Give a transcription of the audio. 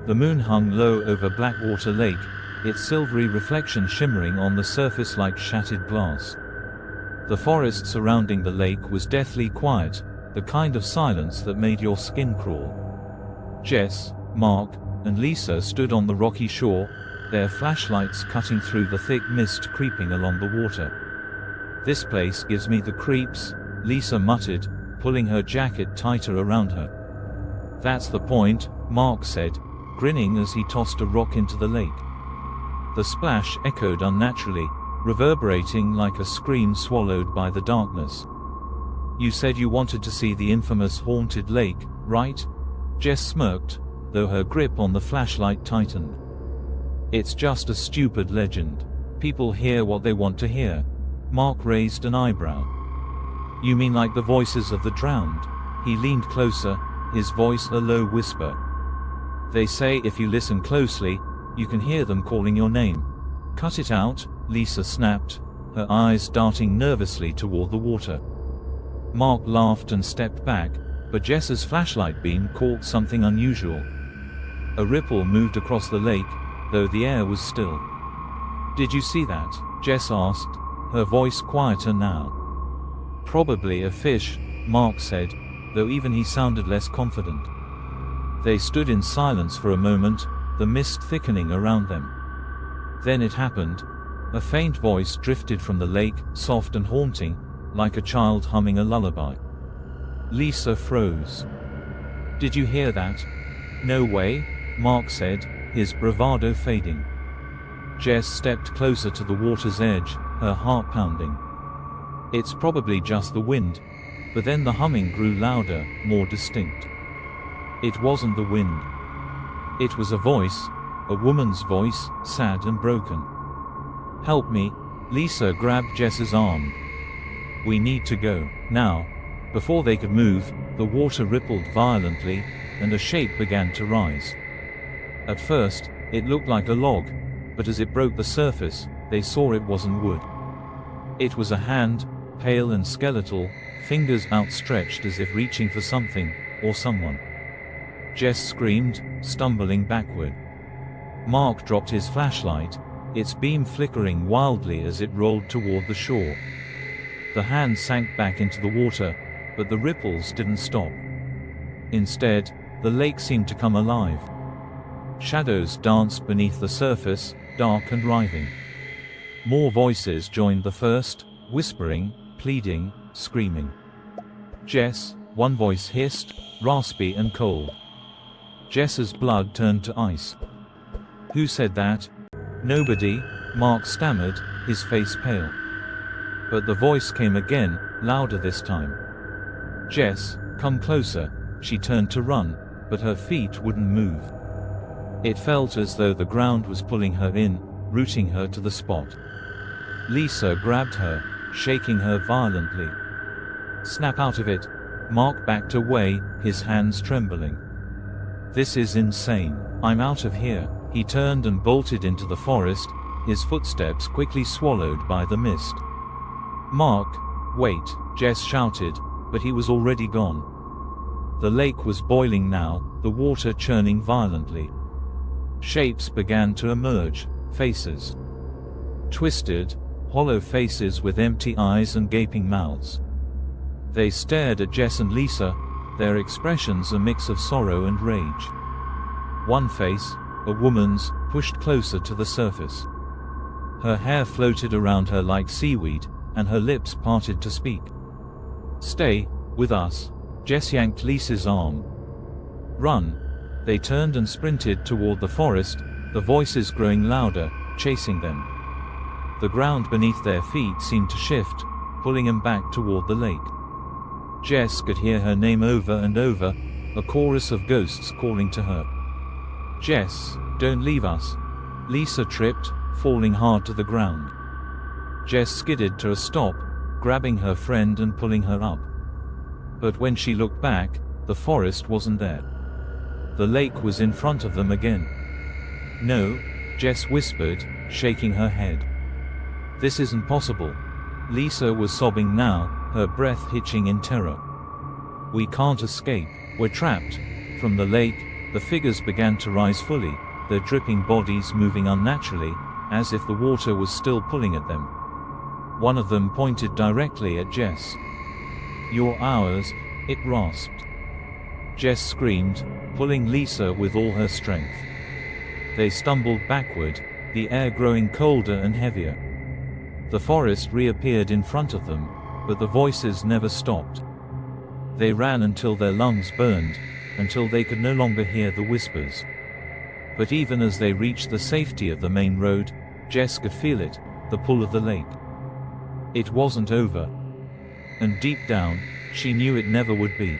The moon hung low over Blackwater Lake, its silvery reflection shimmering on the surface like shattered glass. The forest surrounding the lake was deathly quiet, the kind of silence that made your skin crawl. Jess, Mark, and Lisa stood on the rocky shore, their flashlights cutting through the thick mist creeping along the water. "This place gives me the creeps," Lisa muttered, pulling her jacket tighter around her. "That's the point," Mark said, grinning as he tossed a rock into the lake. The splash echoed unnaturally, reverberating like a scream swallowed by the darkness. "You said you wanted to see the infamous haunted lake, right?" Jess smirked, though her grip on the flashlight tightened. "It's just a stupid legend. People hear what they want to hear." Mark raised an eyebrow. "You mean like the voices of the drowned?" He leaned closer, his voice a low whisper. "They say if you listen closely, you can hear them calling your name." "Cut it out," Lisa snapped, her eyes darting nervously toward the water. Mark laughed and stepped back, but Jess's flashlight beam caught something unusual. A ripple moved across the lake, though the air was still. "Did you see that?" Jess asked, her voice quieter now. "Probably a fish," Mark said, though even he sounded less confident. They stood in silence for a moment, the mist thickening around them. Then it happened. A faint voice drifted from the lake, soft and haunting, like a child humming a lullaby. Lisa froze. "Did you hear that?" "No way," Mark said, his bravado fading. Jess stepped closer to the water's edge, her heart pounding. "It's probably just the wind," but then the humming grew louder, more distinct. It wasn't the wind. It was a voice, a woman's voice, sad and broken. "Help me," Lisa grabbed Jess's arm. "We need to go, now." Before they could move, the water rippled violently, and a shape began to rise. At first, it looked like a log, but as it broke the surface, they saw it wasn't wood. It was a hand, pale and skeletal, fingers outstretched as if reaching for something, or someone. Jess screamed, stumbling backward. Mark dropped his flashlight, its beam flickering wildly as it rolled toward the shore. The hand sank back into the water, but the ripples didn't stop. Instead, the lake seemed to come alive. Shadows danced beneath the surface, dark and writhing. More voices joined the first, whispering, pleading, screaming. "Jess," one voice hissed, raspy and cold. Jess's blood turned to ice. "Who said that?" "Nobody," Mark stammered, his face pale. But the voice came again, louder this time. "Jess, come closer." She turned to run, but her feet wouldn't move. It felt as though the ground was pulling her in, rooting her to the spot. Lisa grabbed her, shaking her violently. "Snap out of it." Mark backed away, his hands trembling. "This is insane. I'm out of here." He turned and bolted into the forest, his footsteps quickly swallowed by the mist. "Mark, wait," Jess shouted, but he was already gone. The lake was boiling now, the water churning violently. Shapes began to emerge, faces. Twisted, hollow faces with empty eyes and gaping mouths. They stared at Jess and Lisa, their expressions a mix of sorrow and rage. One face, a woman's, pushed closer to the surface. Her hair floated around her like seaweed, and her lips parted to speak. "Stay with us." Jess yanked Lisa's arm. "Run." They turned and sprinted toward the forest, the voices growing louder, chasing them. The ground beneath their feet seemed to shift, pulling them back toward the lake. Jess could hear her name over and over, a chorus of ghosts calling to her. "Jess, don't leave us." Lisa tripped, falling hard to the ground. Jess skidded to a stop, grabbing her friend and pulling her up. But when she looked back, the forest wasn't there. The lake was in front of them again. "No," Jess whispered, shaking her head. "This isn't possible." Lisa was sobbing now, her breath hitching in terror. "We can't escape. We're trapped." From the lake, The figures began to rise fully, their dripping bodies moving unnaturally, as if the water was still pulling at them. One of them pointed directly at Jess. "You're ours," it rasped. Jess screamed, pulling Lisa with all her strength. They stumbled backward, the air growing colder and heavier. The forest reappeared in front of them, but the voices never stopped. They ran until their lungs burned, until they could no longer hear the whispers. But even as they reached the safety of the main road, Jess could feel it, the pull of the lake. It wasn't over. And deep down, she knew it never would be.